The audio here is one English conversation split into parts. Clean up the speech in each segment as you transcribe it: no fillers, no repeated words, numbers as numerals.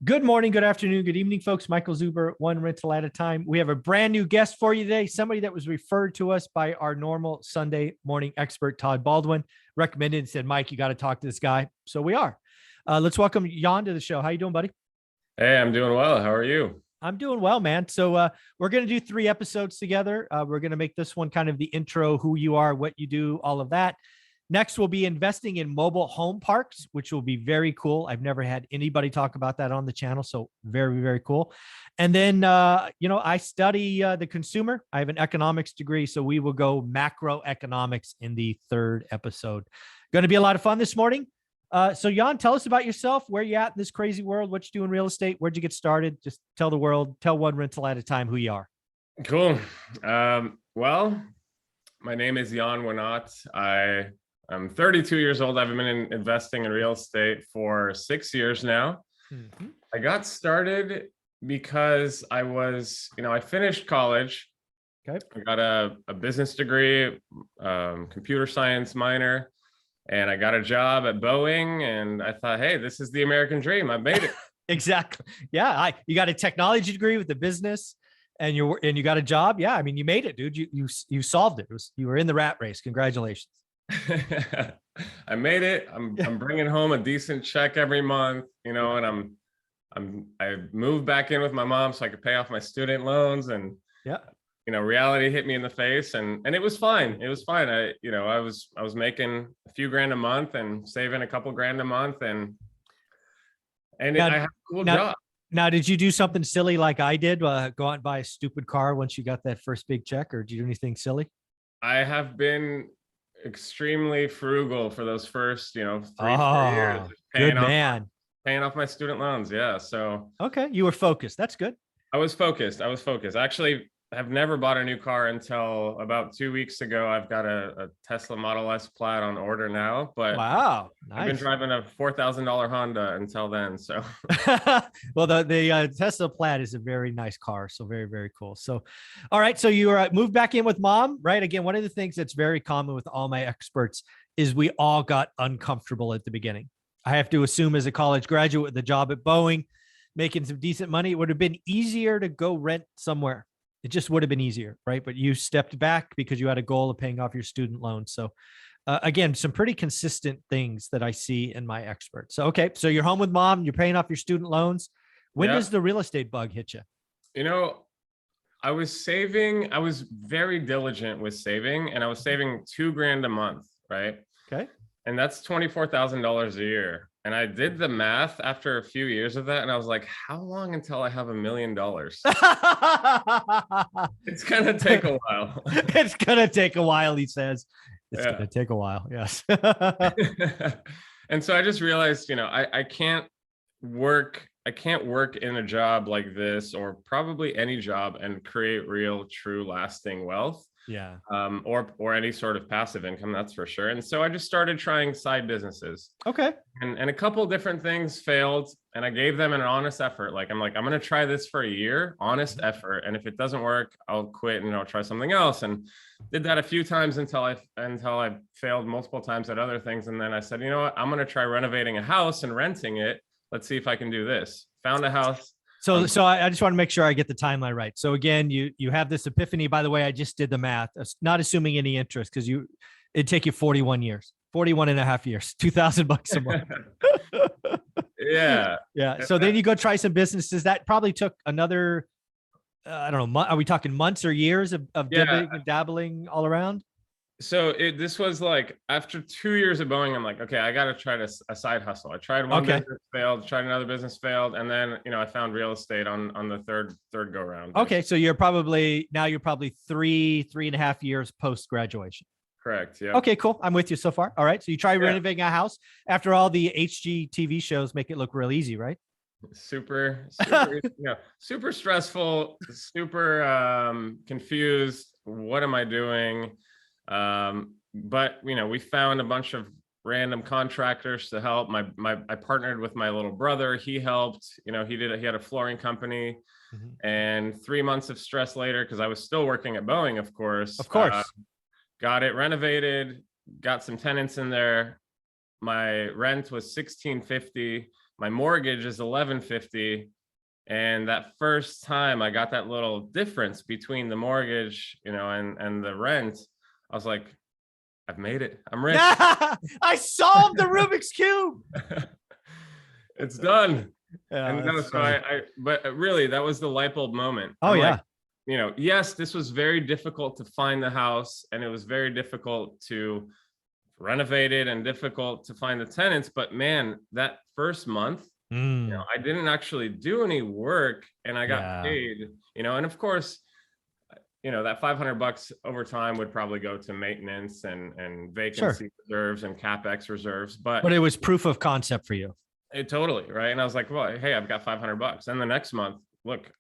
Good morning, good afternoon, good evening, folks. Michael Zuber, one rental at a time. We have a brand new guest for you today, somebody that was referred to us by our normal Sunday morning expert, Todd Baldwin, recommended and said, Mike, you got to talk to this guy. So we are. Let's welcome Jan to the show. How you doing, buddy? Hey, I'm doing well. How are you? I'm doing well, man. So we're going to do 3 episodes together. We're going to make this one kind of the intro, who you are, what you do, all of that. Next, we'll be investing in mobile home parks, which will be very cool. I've never had anybody talk about that on the channel. So very, very cool. And then, I study the consumer. I have an economics degree. So we will go macroeconomics in the 3rd episode. Going to be a lot of fun this morning. So Jan, tell us about yourself, where you at in this crazy world, what you do in real estate, where'd you get started? Just tell the world, tell one rental at a time who you are. Cool. Well, my name is Jan Wanat. I'm 32 years old. I've been investing in real estate for 6 years now. Mm-hmm. I got started because I finished college. Okay. I got a business degree, computer science minor, and I got a job at Boeing. And I thought, hey, this is the American dream. I made it. Exactly. Yeah. You got a technology degree with the business and you got a job. Yeah. I mean, you made it, dude. You solved it. You were in the rat race. Congratulations. I made it. I'm bringing home a decent check every month, and I moved back in with my mom so I could pay off my student loans, and reality hit me in the face, and it was fine. It was fine. I was making a few grand a month and saving a couple grand a month, and now, I had a cool job. Now, did you do something silly like I did? Go out and buy a stupid car once you got that first big check, or did you do anything silly? I have been extremely frugal for those first 3-4 years, good man, paying off my student loans. So okay, you were focused. That's good. I was focused. Actually, I've never bought a new car until about 2 weeks ago. I've got a Tesla Model S Plaid on order now, but wow, nice. I've been driving a $4,000 Honda until then. So well, the Tesla Plaid is a very nice car. So very, very cool. So, all right. So you moved back in with mom, right? Again, one of the things that's very common with all my experts is we all got uncomfortable at the beginning. I have to assume as a college graduate with a job at Boeing, making some decent money, it would have been easier to go rent somewhere. It just would have been easier, right? But you stepped back because you had a goal of paying off your student loans. So again, some pretty consistent things that I see in my experts. So, okay. So you're home with mom, you're paying off your student loans. When does the real estate bug hit you? I was saving. I was very diligent with saving, and I was saving $2 grand a month, right? Okay. And that's $24,000 a year. And I did the math after a few years of that, and I was like, how long until I have $1 million? It's going to take a while. It's going to take a while, he says. It's going to take a while. Yes. And so I just realized, I can't work in a job like this, or probably any job, and create real, true, lasting wealth. Yeah. Or any sort of passive income, that's for sure. And so I just started trying side businesses. Okay. And a couple different things failed, and I gave them an honest effort. I'm going to try this for a year, honest effort. And if it doesn't work, I'll quit and I'll try something else. And did that a few times until I failed multiple times at other things. And then I said, you know what, I'm going to try renovating a house and renting it. Let's see if I can do this. Found a house. So I just want to make sure I get the timeline right. So again, you have this epiphany. By the way, I just did the math, not assuming any interest, because it'd take you 41 years, 41 and a half years, $2,000 a month. Yeah. Yeah. So then you go try some businesses. That probably took another, I don't know, are we talking months or years of dabbling all around? So this was like after 2 years of Boeing, I'm like, okay, I got to try a side hustle. I tried one business, failed, tried another business, failed. And then, I found real estate on the third go round. Okay. So you're probably 3.5 years post graduation. Correct. Yeah. Okay, cool. I'm with you so far. All right. So you try renovating a house after all the HGTV shows make it look real easy, right? Super super stressful, super confused. What am I doing? But we found a bunch of random contractors to help. I partnered with my little brother. He helped. He had a flooring company. Mm-hmm. And 3 months of stress later, because I was still working at Boeing, of course. Got it renovated, got some tenants in there. My rent was $1,650. my mortgage is 1150. And that first time I got that little difference between the mortgage, and the rent, I was like, I've made it. I'm rich. I solved the Rubik's Cube. It's done. Yeah, And no, so but really, that was the light bulb moment. Oh, I'm yeah. like, yes, this was very difficult to find the house, and it was very difficult to renovate it and difficult to find the tenants. But man, that first month, I didn't actually do any work, and I got paid, and of course, that $500 over time would probably go to maintenance and vacancy reserves and CapEx reserves. But it was proof of concept for you. It totally, right? And I was like, well, hey, I've got $500. And the next month, look,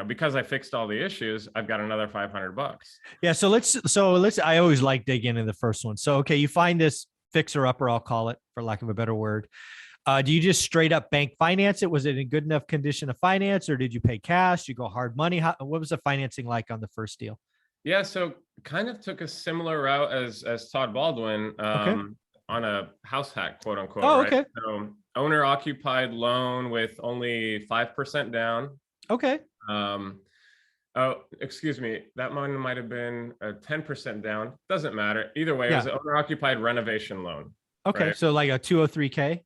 because I fixed all the issues, I've got another $500. Yeah. So let's, I always like digging into the first one. So, okay, you find this fixer upper, I'll call it, for lack of a better word. Do you just straight up bank finance it? Was it in good enough condition to finance, or did you pay cash? You go hard money? What was the financing like on the first deal? Yeah, so kind of took a similar route as Todd Baldwin on a house hack, quote unquote. Oh, right? okay. So owner occupied loan with only 5% down. Okay. Oh, excuse me. That one might have been a 10% down. Doesn't matter. Either way, it was an owner occupied renovation loan. Okay. Right? So like a 203K?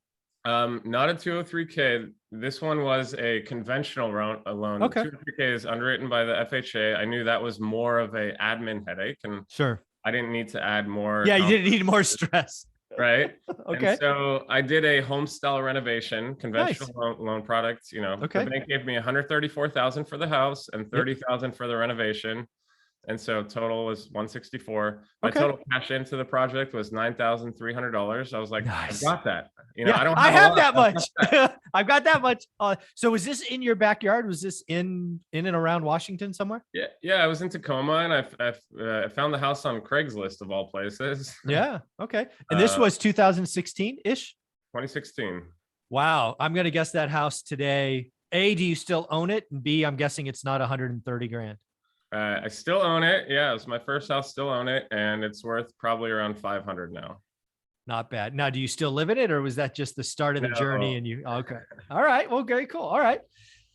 Not a 203K. This one was a conventional loan. Okay. 203K is underwritten by the FHA. I knew that was more of a admin headache, and I didn't need to add more. Yeah, you didn't need more stress. Right. Okay. And so I did a home style renovation, conventional loan product. The bank gave me $134,000 for the house and $30,000 for the renovation. And so total was $164. My total cash into the project was $9,300. I was like, nice. I've got that. I have that much. I've got that much. So was this in your backyard? Was this in and around Washington somewhere? Yeah. I was in Tacoma, and I found the house on Craigslist of all places. Yeah. Okay. And this was 2016-ish? 2016. Wow. I'm going to guess that house today. A, do you still own it? And B, I'm guessing it's not 130 grand. I still own it. Yeah, it was my first house. Still own it, and it's worth probably around 500 now. Not bad. Now, do you still live in it, or was that just the start of the journey? And you okay? All right. Well, very cool. All right.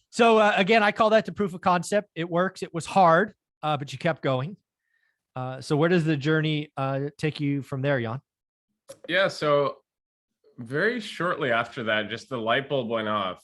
So again, I call that the proof of concept. It works. It was hard, but you kept going. So where does the journey take you from there, Jan? Yeah. So very shortly after that, just the light bulb went off,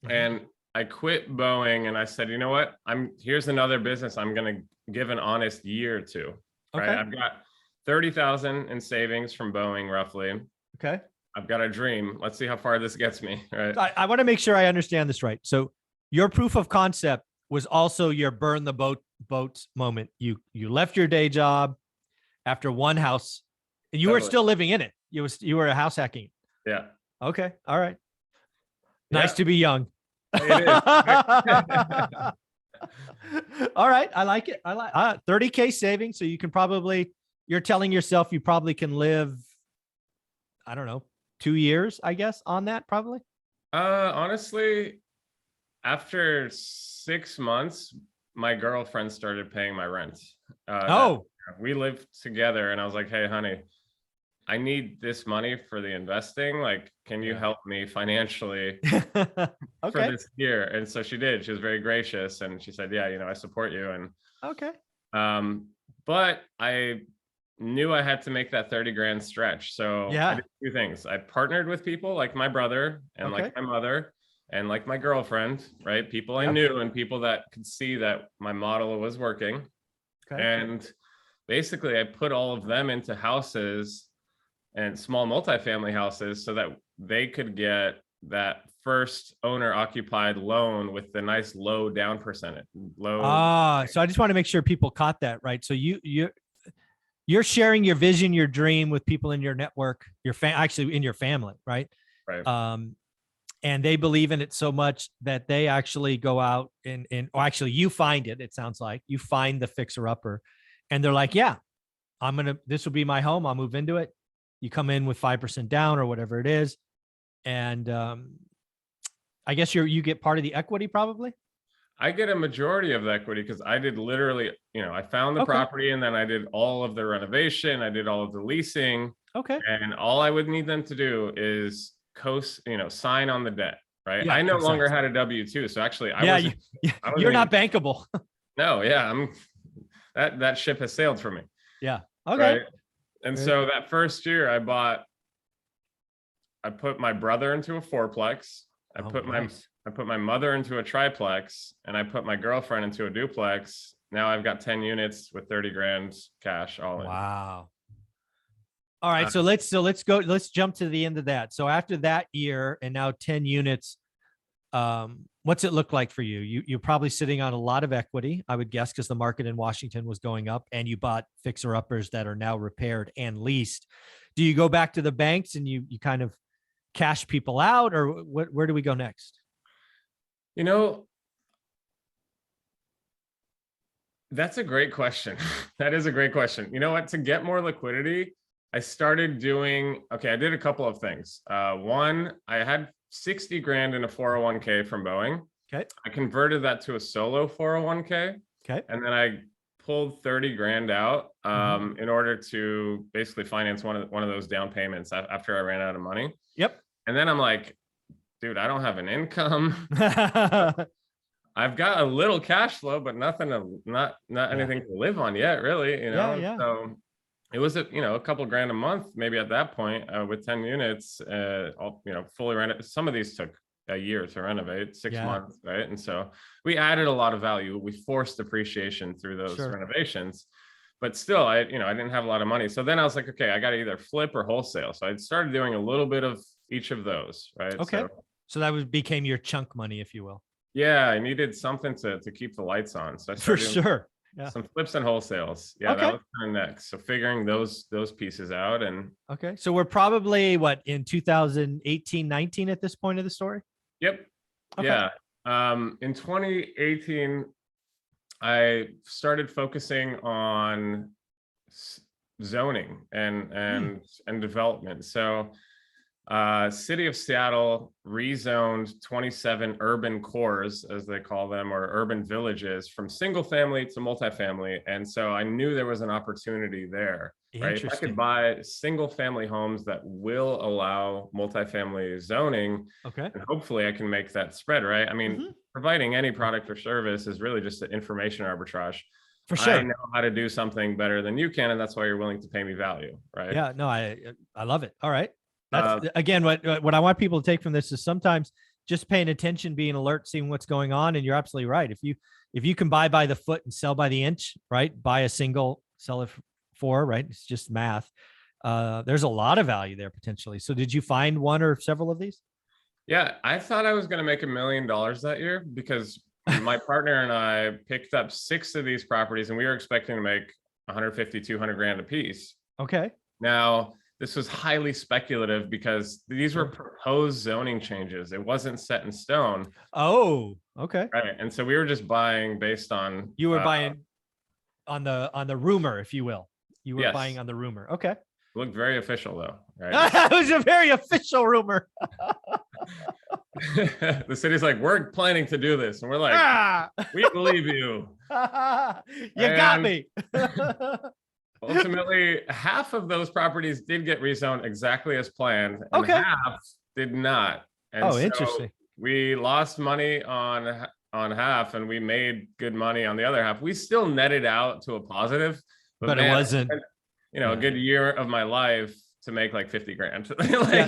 and I quit Boeing, and I said, you know what? Here's another business I'm going to give an honest year to. Right. Okay. I've got 30,000 in savings from Boeing, roughly. Okay. I've got a dream. Let's see how far this gets me. Right. I want to make sure I understand this right. So your proof of concept was also your burn the boats moment. You left your day job after one house, and you were still living in it. You were a house hacking. Yeah. Okay. All right. Nice to be young. It is. All right. I like it. I like 30K savings. So you can you're telling yourself you probably can live, I don't know, 2 years, I guess, on that probably. Honestly, after 6 months, my girlfriend started paying my rent. We lived together, and I was like, hey, honey, I need this money for the investing. Like, can you help me financially for this year? And so she did. She was very gracious, and she said, yeah, I support you. And but I knew I had to make that 30 grand stretch. So I did 2 things. I partnered with people like my brother and like my mother and like my girlfriend, right? People I knew and people that could see that my model was working. And basically I put all of them into houses and small multifamily houses so that they could get that first owner occupied loan with the nice low down percentage. So I just want to make sure people caught that, right? So you're sharing your vision, your dream with people in your network, actually in your family, right? Right. And they believe in it so much that they actually go out or actually you find it. It sounds like you find the fixer upper, and they're like, yeah, this will be my home. I'll move into it. You come in with 5% down or whatever it is. And I guess you get part of the equity probably. I get a majority of the equity because I did literally, I found the property, and then I did all of the renovation. I did all of the leasing. Okay. And all I would need them to do is sign on the debt. right? Yeah, I no longer exactly. had a W-2. So actually I Yeah, wasn't, I you're wasn't not even, bankable. no, yeah, that ship has sailed for me. Yeah. Okay. Right. And Very so cool. that first year I put my brother into a fourplex. I Oh, put my, nice. I put my mother into a triplex, and I put my girlfriend into a duplex. Now I've got 10 units with 30 grand cash all in. Wow. All right. Uh, Let's jump to the end of that. So after that year and now 10 units, what's it look like for you? You're probably sitting on a lot of equity, I would guess, because the market in Washington was going up and you bought fixer uppers that are now repaired and leased. Do you go back to the banks and you kind of cash people out, or where do we go next? you know, that's a great question. That is a great question. You know what? To get more liquidity, I started doing, okay, I did a couple of things. One, I had 60 grand in a 401k from Boeing. Okay. I converted that to a solo 401k. Okay. And then I pulled 30 grand out in order to basically finance one of those down payments after I ran out of money. Yep. And then I'm like, dude, I don't have an income. I've got a little cash flow, but nothing not anything to live on yet, really, you know. Yeah. So it was a couple grand a month, maybe at that point, with 10 units, all, fully rented. Some of these took a year to renovate, 6 months, right? And so we added a lot of value. We forced appreciation through those renovations, but still, I didn't have a lot of money. So then I was like, okay, I got to either flip or wholesale. So I started doing a little bit of each of those, right? Okay. So that became your chunk money, if you will. Yeah, I needed something to keep the lights on. So I started some flips and wholesales. Yeah, that was kind of next. So figuring those pieces out. And okay. So we're probably in 2018, 19 at this point of the story? Yep. Okay. Yeah. In 2018, I started focusing on zoning and development. So City of Seattle rezoned 27 urban cores, as they call them, or urban villages, from single family to multifamily. And so I knew there was an opportunity there, right? If I could buy single family homes that will allow multifamily zoning, and hopefully I can make that spread, right? I mean, providing any product or service is really just an information arbitrage. For sure. I know how to do something better than you can, and that's why you're willing to pay me value, right? Yeah, no, I love it. All right. That's again, what I want people to take from this is sometimes just paying attention, being alert, seeing what's going on. And you're absolutely right. If you can buy by the foot and sell by the inch, right? Buy a single, sell it for, right? It's just math. There's a lot of value there potentially. So did you find one or several of these? Yeah, I thought I was going to make $1 million that year because my partner and I picked up 6 of these properties and we were expecting to make 150, 200 grand a piece. Okay. Now, this was highly speculative because these were proposed zoning changes. It wasn't set in stone. Oh, okay. Right. And so we were just buying based on. You were buying on the rumor, if you will. You were buying on the rumor. Okay. It looked very official though, right? It was a very official rumor. The city's like, we're planning to do this. And we're like, we believe you. You got me. Ultimately, half of those properties did get rezoned exactly as planned, and half did not. And so interesting. We lost money on half, and we made good money on the other half. We still netted out to a positive, but man, it wasn't. A good year of my life to make like 50 grand.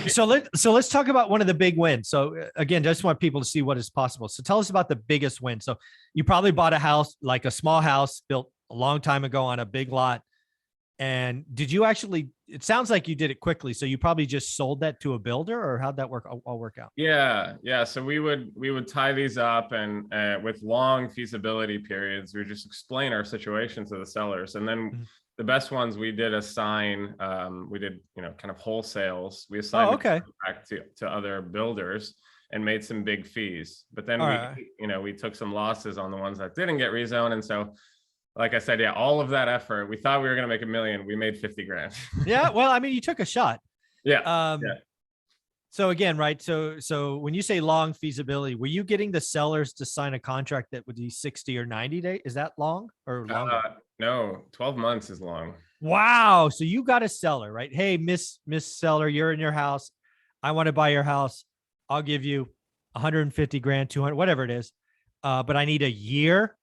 So let's talk about one of the big wins. So again, just want people to see what is possible. So tell us about the biggest win. So you probably bought a house, like a small house built a long time ago on a big lot. And did you actually, it sounds like you did it quickly. So you probably just sold that to a builder, or how'd that all work out? Yeah. So we would tie these up, and with long feasibility periods, we would just explain our situation to the sellers. And then the best ones, we did assign, we did, kind of wholesales. We assigned back to other builders and made some big fees. But then we took some losses on the ones that didn't get rezoned. And so, like I said, all of that effort, we thought we were going to make $1 million. We made 50 grand. Yeah. Well, I mean, you took a shot. Yeah. So again, right. So when you say long feasibility, were you getting the sellers to sign a contract that would be 60 or 90 days? Is that long or longer? No, 12 months is long. Wow. So you got a seller, right? Hey, Miss Seller, you're in your house. I want to buy your house. I'll give you 150 grand, 200, whatever it is. But I need a year.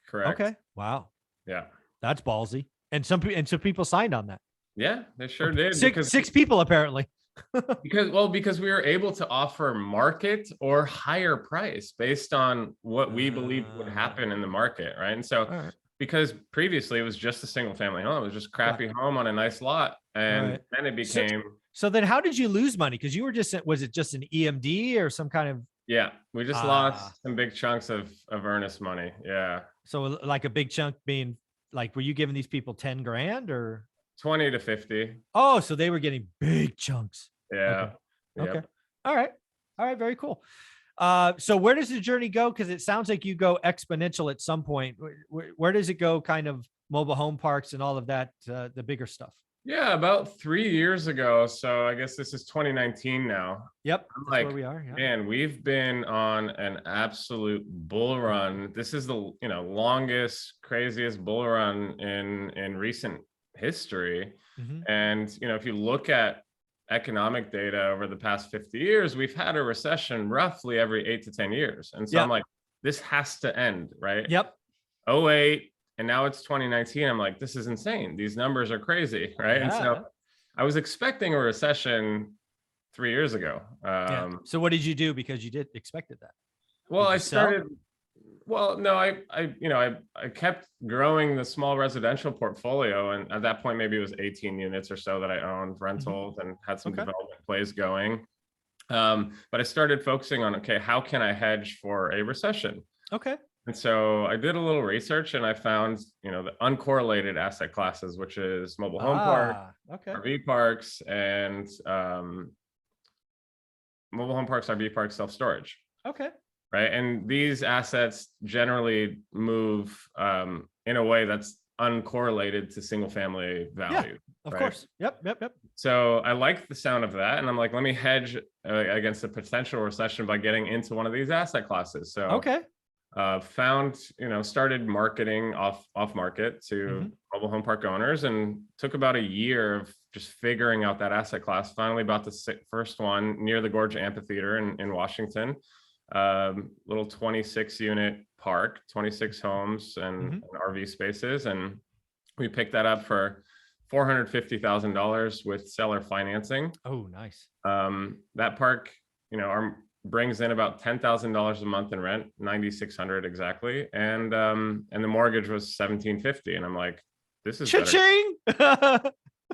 Correct. Okay. Wow. Yeah. That's ballsy. And some people signed on that. Yeah, they sure did. Six people apparently. Because we were able to offer market or higher price based on what we believed would happen in the market, right? And so, All right. because previously it was just a single family home, it was just crappy home on a nice lot, and Right. then it became. So then, how did you lose money? Because you were was it just an EMD or some kind of? Yeah, we just lost some big chunks of earnest money. Yeah. So like a big chunk being like, were you giving these people 10 grand or 20 to 50? Oh, so they were getting big chunks. Yeah. Okay. Yep. All right. Very cool. So where does the journey go? Because it sounds like you go exponential at some point. Where does it go? Kind of mobile home parks and all of that, the bigger stuff. Yeah, about 3 years ago. So I guess this is 2019 now. Yep. I'm That's like, where we are. Yeah. man, we've been on an absolute bull run. This is the longest, craziest bull run in recent history. Mhm. And if you look at economic data over the past 50 years, we've had a recession roughly every 8 to 10 years. And so I'm like, this has to end, right? Yep. 08, and now it's 2019. I'm like, this is insane. These numbers are crazy, right? And so I was expecting a recession 3 years ago. So what did you do? Because you expected that. Well, I started. Well, no, I kept growing the small residential portfolio, and at that point, maybe it was 18 units or so that I owned rentals and had some development plays going. But I started focusing on, okay, how can I hedge for a recession? Okay. And so I did a little research, and I found, the uncorrelated asset classes, which is mobile home park, RV parks, and mobile home parks, RV parks, self-storage. Okay. Right. And these assets generally move in a way that's uncorrelated to single family value. Of course. Yep. So I like the sound of that. And I'm like, let me hedge against a potential recession by getting into one of these asset classes. So started marketing off market to mobile home park owners, and took about a year of just figuring out that asset class. Finally bought the first one near the Gorge Amphitheater in Washington. Little 26 unit park, 26 homes and RV spaces. And we picked that up for $450,000 with seller financing. Oh, nice. That park, brings in about $10,000 a month in rent, $9,600 exactly. And the mortgage was $1,750. And I'm like, this is Cha-ching!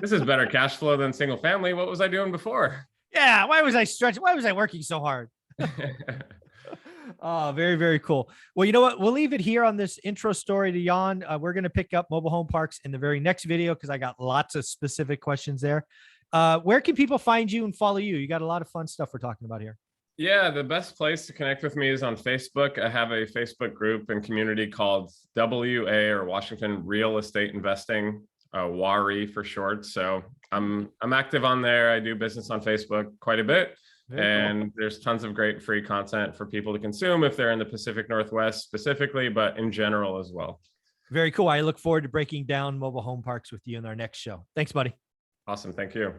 This is better cash flow than single family. What was I doing before? Yeah. Why was I stretching? Why was I working so hard? Oh, very, very cool. Well, you know what? We'll leave it here on this intro story to Jan. We're going to pick up mobile home parks in the very next video, because I got lots of specific questions there. Where can people find you and follow you? You got a lot of fun stuff we're talking about here. Yeah, the best place to connect with me is on Facebook. I have a Facebook group and community called WA, or Washington Real Estate Investing, WARI for short. So I'm active on there. I do business on Facebook quite a bit. And there's tons of great free content for people to consume if they're in the Pacific Northwest specifically, but in general as well. Very cool. I look forward to breaking down mobile home parks with you in our next show. Thanks, buddy. Awesome. Thank you.